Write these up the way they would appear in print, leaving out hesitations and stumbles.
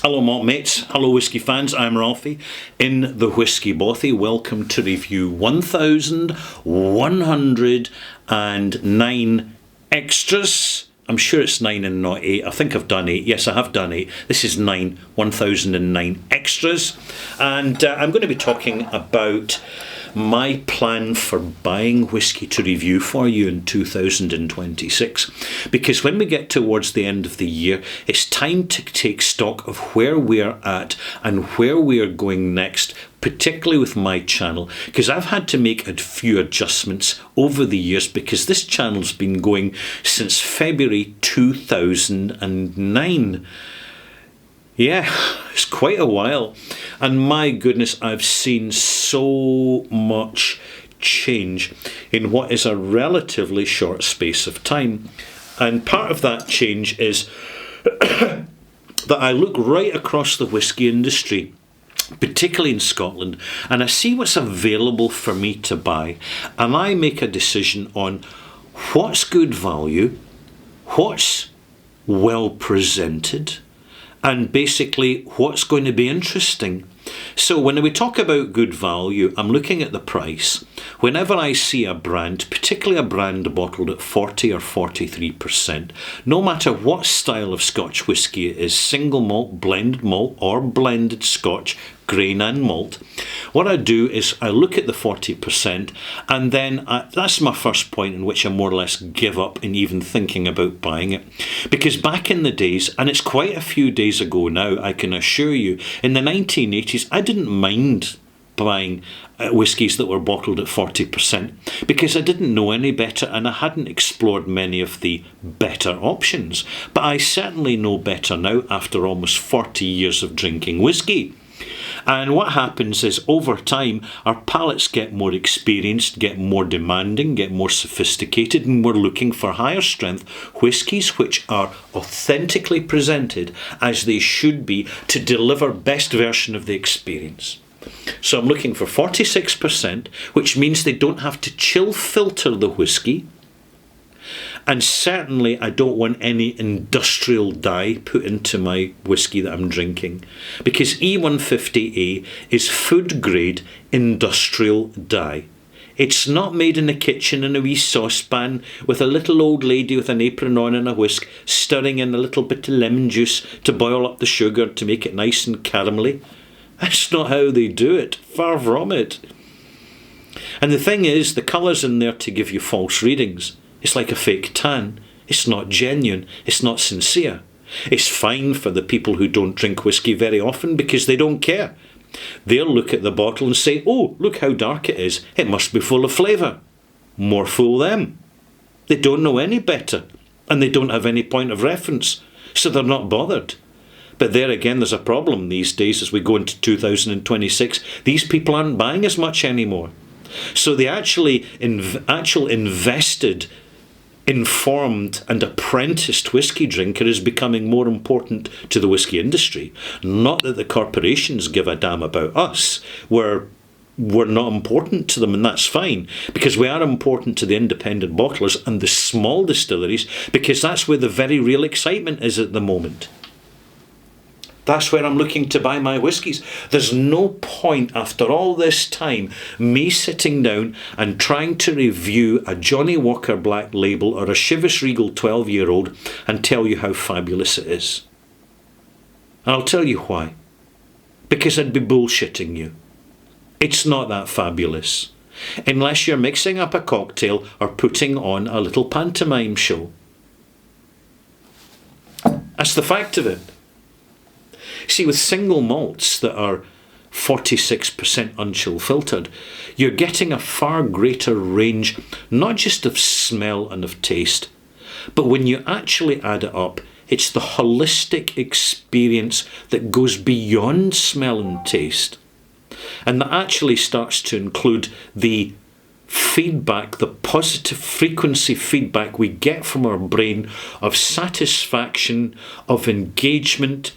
Hello malt mates, hello whisky fans, I'm Ralphie in the Whisky Bothy. Welcome to review 1109 extras. I'm sure it's 9 and not 8. I think I've done 8. Yes, I have done 8. This is 1009 extras. And I'm going to be talking about my plan for buying whisky to review for you in 2026. Because when we get towards the end of the year, it's time to take stock of where we're at and where we are going next, particularly with my channel, because I've had to make a few adjustments over the years because this channel's been going since February 2009. Yeah, it's quite a while. And my goodness, I've seen so much change in what is a relatively short space of time. And part of that change is that I look right across the whisky industry, particularly in Scotland, and I see what's available for me to buy, and I make a decision on what's good value, what's well presented, and basically what's going to be interesting. So when we talk about good value, I'm looking at the price. Whenever I see a brand, particularly a brand bottled at 40 or 43%, no matter what style of Scotch whisky it is, single malt, or blended Scotch, grain and malt, what I do is I look at the 40%, and then that's my first point in which I more or less give up in even thinking about buying it. Because back in the days, and it's quite a few days ago now, I can assure you, in the 1980s, I didn't mind buying whiskies that were bottled at 40% because I didn't know any better and I hadn't explored many of the better options. But I certainly know better now after almost 40 years of drinking whisky. And what happens is, over time, our palates get more experienced, get more demanding, get more sophisticated, and we're looking for higher strength whiskies which are authentically presented as they should be to deliver best version of the experience. So I'm looking for 46%, which means they don't have to chill filter the whisky. And certainly I don't want any industrial dye put into my whisky that I'm drinking, because E150A is food grade industrial dye. It's not made in the kitchen in a wee saucepan with a little old lady with an apron on and a whisk stirring in a little bit of lemon juice to boil up the sugar to make it nice and caramelly. That's not how they do it. Far from it. And the thing is, the colour's in there to give you false readings. It's like a fake tan. It's not genuine. It's not sincere. It's fine for the people who don't drink whisky very often because they don't care. They'll look at the bottle and say, oh, look how dark it is. It must be full of flavour. More fool them. They don't know any better and they don't have any point of reference, so they're not bothered. But there again, there's a problem these days as we go into 2026. These people aren't buying as much anymore. So the actual invested, informed and apprenticed whisky drinker is becoming more important to the whisky industry. Not that the corporations give a damn about us. We're not important to them, and that's fine, because we are important to the independent bottlers and the small distilleries, because that's where the very real excitement is at the moment. That's where I'm looking to buy my whiskies. There's no point after all this time me sitting down and trying to review a Johnnie Walker Black Label or a Chivas Regal 12-year-old and tell you how fabulous it is. And I'll tell you why. Because I'd be bullshitting you. It's not that fabulous. Unless you're mixing up a cocktail or putting on a little pantomime show. That's the fact of it. See, with single malts that are 46% unchill filtered, you're getting a far greater range, not just of smell and of taste, but when you actually add it up, it's the holistic experience that goes beyond smell and taste, and that actually starts to include the feedback, the positive frequency feedback we get from our brain of satisfaction, of engagement,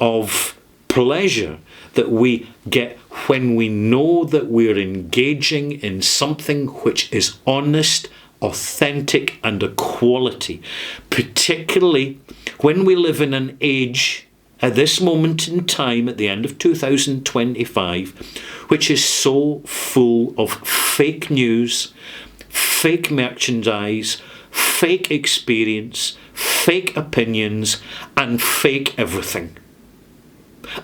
of pleasure that we get when we know that we're engaging in something which is honest, authentic and a quality, particularly when we live in an age at this moment in time at the end of 2025, which is so full of fake news, fake merchandise, fake experience, fake opinions, and fake everything.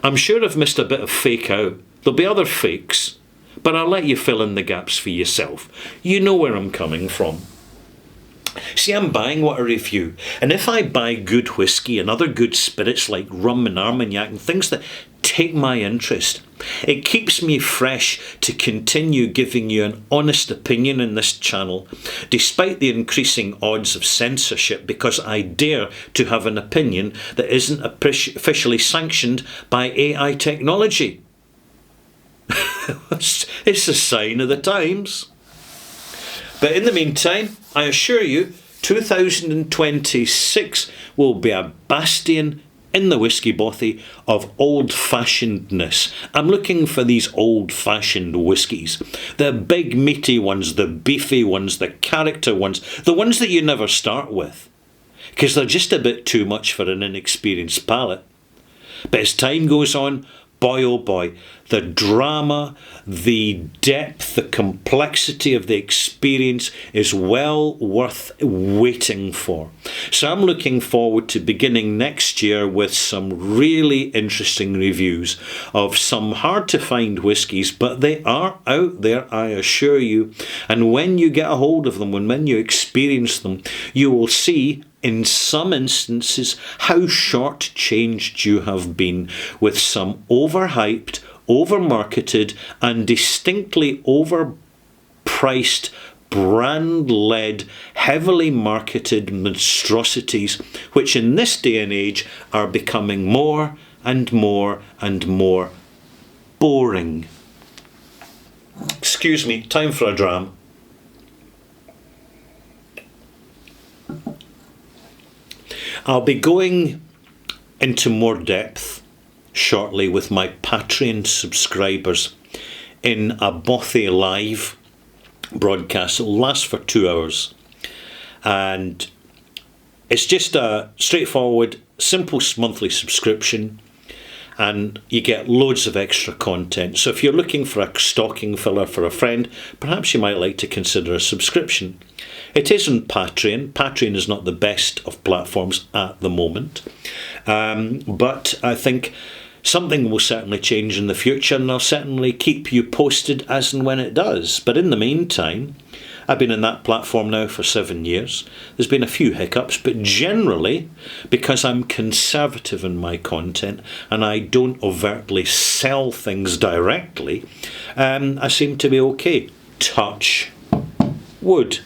I'm sure I've missed a bit of fake out. There'll be other fakes, but I'll let you fill in the gaps for yourself. You know where I'm coming from. See, I'm buying what I review, and if I buy good whisky and other good spirits like rum and Armagnac and things that take my interest, it keeps me fresh to continue giving you an honest opinion in this channel, despite the increasing odds of censorship, because I dare to have an opinion that isn't officially sanctioned by AI technology. It's a sign of the times. But in the meantime, I assure you, 2026 will be a bastion in the whisky bothy of old-fashionedness. I'm looking for these old-fashioned whiskies. The big meaty ones, the beefy ones, the character ones, the ones that you never start with, because they're just a bit too much for an inexperienced palate. But as time goes on, boy oh boy, the drama, the depth, the complexity of the experience is well worth waiting for. So I'm looking forward to beginning next year with some really interesting reviews of some hard to find whiskies, but they are out there, I assure you. And when you get a hold of them, when you experience them, you will see in some instances how short-changed you have been with some overhyped, over-marketed and distinctly overpriced, brand-led, heavily marketed monstrosities, which in this day and age are becoming more and more and more boring. Excuse me, time for a dram. I'll be going into more depth shortly with my Patreon subscribers in a Bothy Live broadcast. It'll last for 2 hours. And it's just a straightforward, simple monthly subscription. And you get loads of extra content. So if you're looking for a stocking filler for a friend, perhaps you might like to consider a subscription. It isn't Patreon. Patreon is not the best of platforms at the moment. But I think something will certainly change in the future, and I'll certainly keep you posted as and when it does. But in the meantime, I've been in that platform now for 7 years. There's been a few hiccups, but generally, because I'm conservative in my content and I don't overtly sell things directly, I seem to be okay. Touch wood.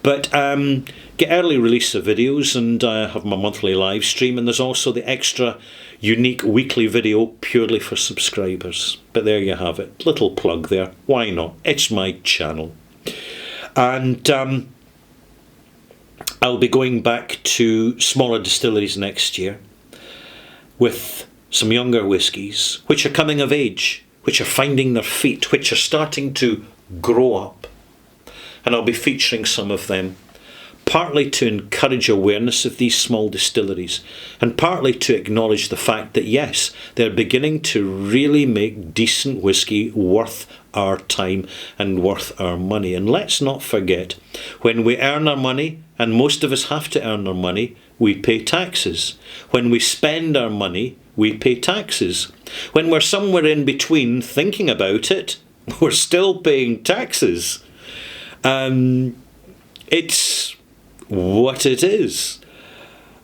But get early release of videos, and I have my monthly live stream, and there's also the extra unique weekly video purely for subscribers. But there you have it, little plug there. Why not? It's my channel. And I'll be going back to smaller distilleries next year with some younger whiskies which are coming of age, which are finding their feet, which are starting to grow up. And I'll be featuring some of them, partly to encourage awareness of these small distilleries, and partly to acknowledge the fact that yes, they're beginning to really make decent whisky worth our time and worth our money. And let's not forget, when we earn our money, and most of us have to earn our money, we pay taxes. When we spend our money, we pay taxes. When we're somewhere in between thinking about it, we're still paying taxes. It's what it is.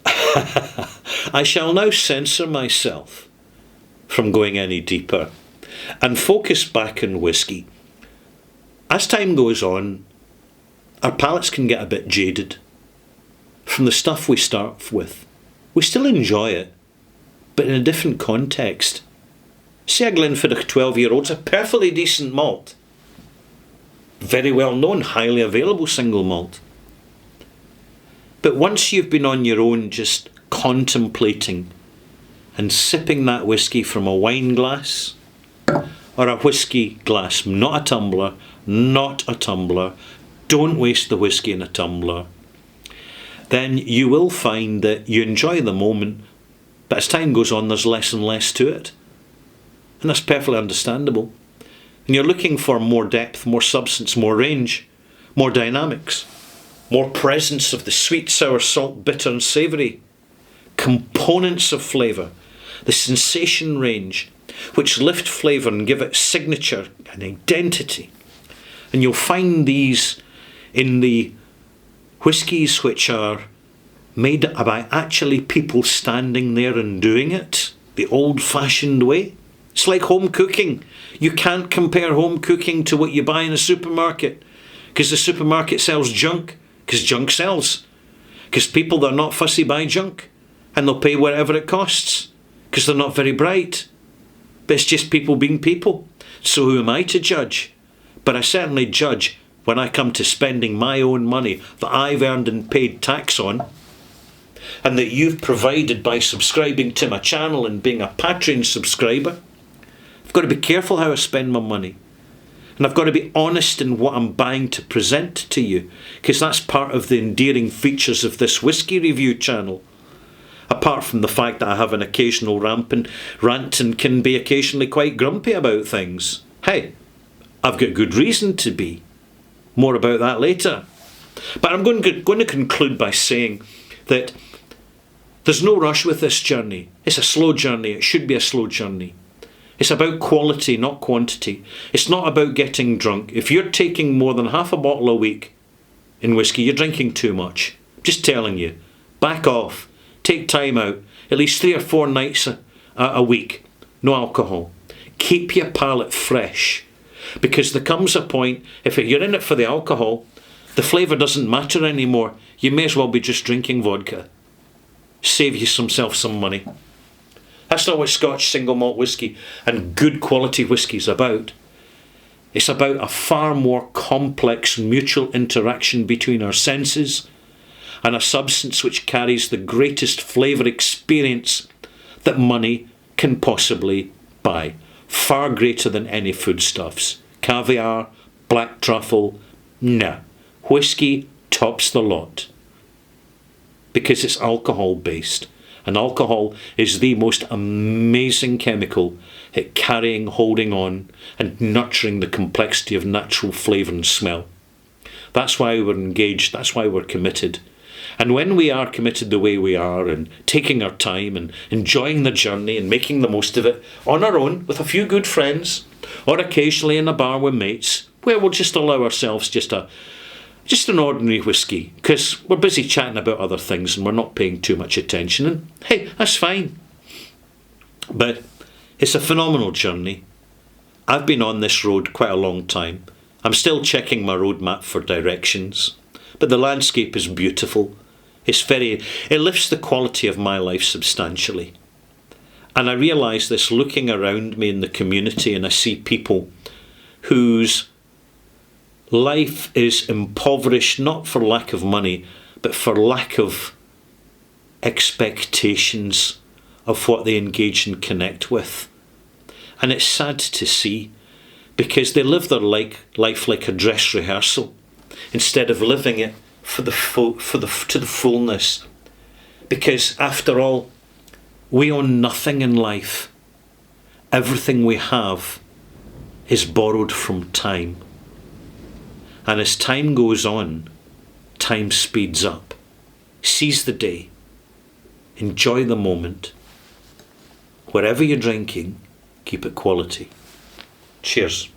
I shall now censor myself from going any deeper and focus back on whisky. As time goes on, our palates can get a bit jaded from the stuff we start with. We still enjoy it, but in a different context. Say a Glenfiddich 12-year-old's a perfectly decent malt. Very well known, highly available single malt. But once you've been on your own just contemplating and sipping that whisky from a wine glass or a whisky glass, not a tumbler, don't waste the whisky in a tumbler, then you will find that you enjoy the moment, But as time goes on, there's less and less to it. And that's perfectly understandable. And you're looking for more depth, more substance, more range, more dynamics, more presence of the sweet, sour, salt, bitter and savoury components of flavour, the sensation range, which lift flavour and give it signature and identity. And you'll find these in the whiskies which are made by actually people standing there and doing it the old-fashioned way. It's like home cooking. You can't compare home cooking to what you buy in a supermarket, because the supermarket sells junk, because junk sells. Because people that are not fussy buy junk, and they'll pay whatever it costs, because they're not very bright. But it's just people being people. So who am I to judge? But I certainly judge when I come to spending my own money that I've earned and paid tax on, and that you've provided by subscribing to my channel and being a Patreon subscriber. I've got to be careful how I spend my money. And I've got to be honest in what I'm buying to present to you, because that's part of the endearing features of this whisky review channel. Apart from the fact that I have an occasional rant and can be occasionally quite grumpy about things. Hey, I've got good reason to be. More about that later. But I'm going to conclude by saying that there's no rush with this journey. It's a slow journey. It should be a slow journey. It's about quality, not quantity. It's not about getting drunk. If you're taking more than half a bottle a week in whiskey, you're drinking too much. Just telling you. Back off. Take time out. At least 3 or 4 nights a week. No alcohol. Keep your palate fresh. Because there comes a point, if you're in it for the alcohol, the flavour doesn't matter anymore. You may as well be just drinking vodka. Save yourself some money. That's not what Scotch single malt whisky and good quality whisky is about. It's about a far more complex mutual interaction between our senses and a substance which carries the greatest flavour experience that money can possibly buy. Far greater than any foodstuffs. Caviar, black truffle, nah. Whisky tops the lot. Because it's alcohol based. And alcohol is the most amazing chemical at carrying, holding on and nurturing the complexity of natural flavour and smell. That's why we're engaged, that's why we're committed. And when we are committed the way we are and taking our time and enjoying the journey and making the most of it on our own with a few good friends or occasionally in a bar with mates where we'll just allow ourselves just an ordinary whisky, because we're busy chatting about other things and we're not paying too much attention, and hey, that's fine. But it's a phenomenal journey. I've been on this road quite a long time. I'm still checking my roadmap for directions, but the landscape is beautiful. It lifts the quality of my life substantially. And I realise this looking around me in the community, and I see people whose life is impoverished not for lack of money, but for lack of expectations of what they engage and connect with. And it's sad to see, because they live their life like a dress rehearsal instead of living it to the fullness. Because after all, we own nothing in life. Everything we have is borrowed from time. And as time goes on, time speeds up. Seize the day. Enjoy the moment. Wherever you're drinking, keep it quality. Cheers.